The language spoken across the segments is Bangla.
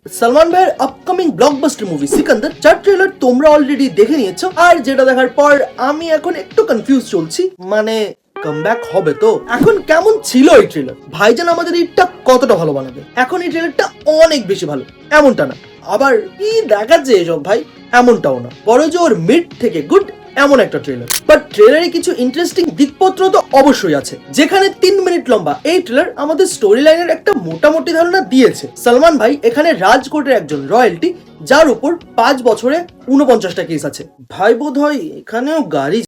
সালমান ভাইয়ের আপকামিং ব্লকবাস্টার মুভি সিকান্দার, যার ট্রেলার তোমরা অলরেডি দেখে নিয়েছো। আর যেটা দেখার পর আমি এখন একটু কনফিউজ চলছি, মানে কামব্যাক হবে তো? এখন কেমন ছিল এই ট্রেলার? ভাইজান আমাদের ঈদটা কতটা ভালো বানাবে? এখন এই ট্রেলারটা অনেক বেশি ভালো এমনটা না, আবার কি দেখাচ্ছে এসব ভাই এমনটাও না, বড় জোর মিড থেকে গুড এমন একটা ট্রেলার। বাট ট্রেলারে কিছু ইন্টারেস্টিং দিকপত্র তো অবশ্যই আছে, যেখানে 3 মিনিট লম্বা এই ট্রেলার আমাদের স্টোরি লাইনের একটা মোটামুটি ধারণা দিয়েছে। সালমান ভাই এখানে রাজকোটের একজন রয়্যালটি, যার উপর 5 বছরে 49টা কেস আছে। ভাই বোধ হয় এখানেও গাড়ি,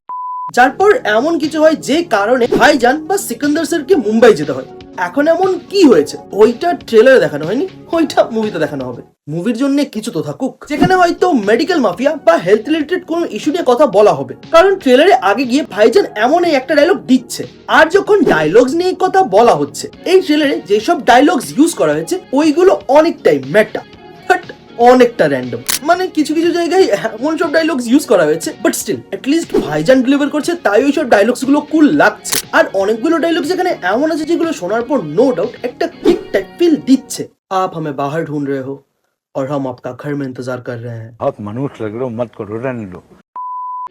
যারপর এমন কিছু হয় যে কারণে ভাইজান বা সিকান্দার স্যারকে মুম্বাই যেতে হয়। এখন এমন কি হয়েছে ওইটা ট্রেলারে দেখানো হয়নি, ওইটা মুভিতে দেখানো হবে। মুভির জন্য কিছু তো থাকুক, যেখানে হয়তো মেডিকেল মাফিয়া বা হেলথ রিলেটেড কোনো ইস্যু নিয়ে কথা বলা হবে, কারণ ট্রেলারে আগে গিয়ে ভাইজান এমন একটা ডায়লগ দিচ্ছে। আর যখন ডায়লগস নিয়ে কথা বলা হচ্ছে, এই ট্রেলারে যেসব ডায়লগস ইউজ করা হয়েছে ওইগুলো অনেকটাই মেটা, বাট অনেকটা র্যান্ডম। মানে কিছু কিছু জায়গায় এমন সব ডায়লগস ইউজ করা হয়েছে, বাট স্টিল অ্যাটলিস্ট ভাইজান ডেলিভার করছে, তাই ওই সব ডায়লগস গুলো কুল লাগছে। আর অনেকগুলো ডায়লগস এখানে এমন আছে যেগুলো শোনার পর নো ডাউট একটা কিক টাইপ ফিল দিচ্ছে। आप हमें बाहर ढूंढ रहे हो और हम आपका घर में इंतजार कर रहे हैं। बहुत मनुष्य लग रहे हो, मत करो, रहने दो।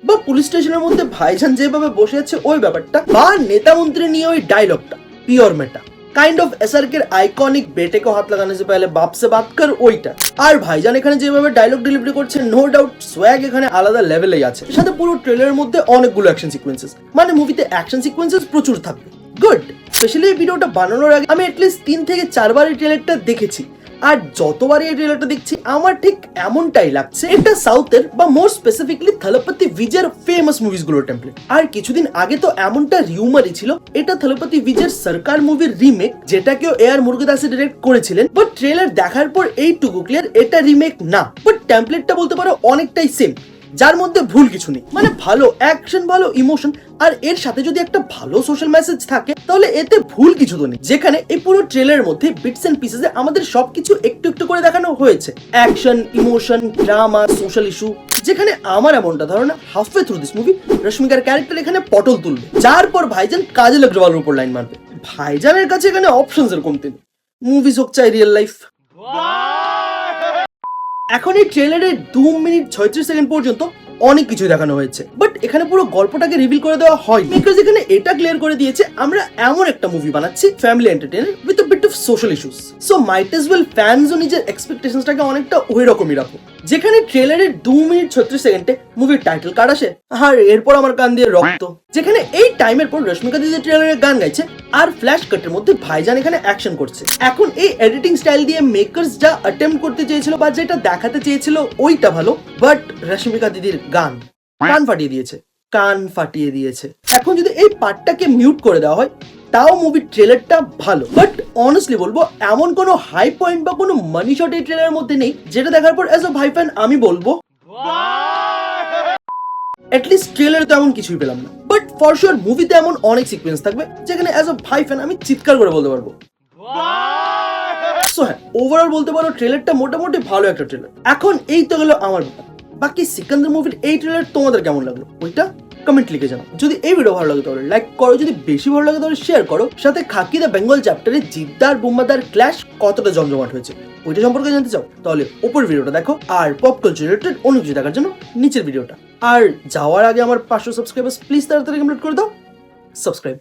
বা পুলিশ স্টেশনের মধ্যে ভাইজান যেভাবে বসে আছে ওই ব্যাপারটা, বা নেতা মন্ত্রী নিয়ে ওই ডায়লগটা pure meta, kind of SRK iconic বেটে को हाथ लगाने से पहले बाप से बात कर ওইটা। আর ভাইজান এখানে যেভাবে ডায়লগ ডেলিভারি করছে, নো ডাউট সোয়াগ এখানে আলাদা লেভেলেই আছে। এর সাথে পুরো ট্রেলারের মধ্যে অনেকগুলো অ্যাকশন সিকোয়েন্সেস, মানে মুভিতে অ্যাকশন সিকোয়েন্সেস প্রচুর থাকবে। গুড। স্পেশালি এই ভিডিওটা বানানোর আগে আমি অ্যাটলিস্ট 3 থেকে 4 বার এই ট্রেলারটা দেখেছি, আর যতবারই এই ট্রেলারটা দেখছি আমার ঠিক এমনটাই লাগছে এটা সাউথের বা মোর স্পেসিফিকলি থলপতি বিজয়ের ফেমাস মুভিজ গুলোর টেমপ্লেট। আর কিছুদিন আগে তো এমনটা রিউমারই ছিল এটা থলপতি বিজয়ের সরকার মুভির রিমেক, যেটাকেও এআর মুরুগদাস ডিরেক্ট করেছিলেন। বাট ট্রেলার দেখার পর এইটুকু ক্লিয়ার এটা রিমেক না, বাট টেমপ্লেটটা বলতে পারো অনেকটাই সেম, যার মধ্যে ভুল কিছু নেই। মানে ভালো অ্যাকশন, ভালো ইমোশন, আর এর সাথে যদি একটা ভালো সোশ্যাল মেসেজ থাকে তাহলে এতে ভুল কিছু তো নেই। যেখানে এই পুরো ট্রেলারের মধ্যে বিটস এন্ড পিসেসে আমাদের সবকিছু একটু একটু করে দেখানো হয়েছে, action, emotion, drama, social issue. যেখানে আমার এমনটা ধারণা হাফওয়ে থ্রু দিস মুভি রশ্মিকার ক্যারেক্টার এখানে পটল তুলবে, যার পর ভাইজান কাজল আগ্রওয়ালের উপর লাইন মারবে। ভাইজানের কাছে এখানে অপশনস এর কমতি নেই, মুভিজ হোক চাই রিয়েল লাইফ। এখন এই ট্রেলারের 2 মিনিট 36 সেকেন্ড পর্যন্ত অনেক কিছু দেখানো হয়েছে, বাট এখানে পুরো গল্পটাকে রিভিল করে দেওয়া হয়, বিকজ এখানে এটা ক্লিয়ার করে দিয়েছে আমরা এমন একটা মুভি বানাচ্ছি family entertainer with a bit of social issues. So might as well ফ্যানসও নিজের এক্সপেকটেশনসটাকে অনেকটা ওই রকমই রাখো। যেখানে ট্রেলারের 2 মিনিট 36 সেকেন্ডে মুভির টাইটেল কার্ড আসে, আর এরপর আমার কান দিয়ে রক্ত। যেখানে এই টাইমের পর রশ্মিকা দিদি ট্রেলারের গান গাইছে, আর ফ্ল্যাশ কাটের মধ্যে ভাইজান এখানে অ্যাকশন করছে। এখন এই এডিটিং স্টাইল দিয়ে মেকার্স যা অ্যাটেম্প্ট করতে চেয়েছিল বা যেটা দেখাতে চেয়েছিল ওইটা ভালো, বাট রশ্মিকা দিদির গান কান ফাটিয়ে দিয়েছে, কান ফাটিয়ে দিয়েছে। এখন যদি এই পার্টটাকে মিউট করে দেওয়া হয় তাও মুভির ট্রেলারটা ভালো, বাট অনেস্টলি বলবো এমন কোনো হাই পয়েন্ট বা কোনো মানি শট এই ট্রেলারের মধ্যে নেই যেটা দেখার পর অ্যাজ আ ভাই ফ্যান আমি বলবো অ্যাটলিস্ট ট্রেলারে তো এমন কিছুই পেলাম না। বাট ফর শিওর মুভিতে এমন অনেক সিকোয়েন্স থাকবে যেখানে অ্যাজ আ ভাই ফ্যান আমি চিৎকার করে বলতে পারবো। সো হ্যাঁ, ওভারঅল বলতে পারো ট্রেলারটা মোটামুটি ভালো একটা ট্রেলার। এখন এই তো গেল আমার ব্যাপার, বাকি সিকান্দার মুভির এই ট্রেলার তোমাদের কেমন লাগলো ওইটা কমেন্ট লিখে জানাও। যদি এই ভিডিও ভালো লাগে তাহলে লাইক করো, যদি বেশি ভালো লাগে তাহলে শেয়ার করো। সাথে খাকি দ্য বেঙ্গল চ্যাপ্টারে জিদ্দার বুম্বাদার ক্ল্যাশ কতটা জমজমাট হয়েছে ওইটা সম্পর্কে জানতে চাও তাহলে উপর ভিডিওটা দেখো, আর পপ কালচার রিলেটেড অন্য কিছু দেখার জন্য নিচের ভিডিওটা। আর যাওয়ার আগে আমার 500 সাবস্ক্রাইবার্স প্লিজ তাড়াতাড়ি কমপ্লিট করে দাও। সাবস্ক্রাইব।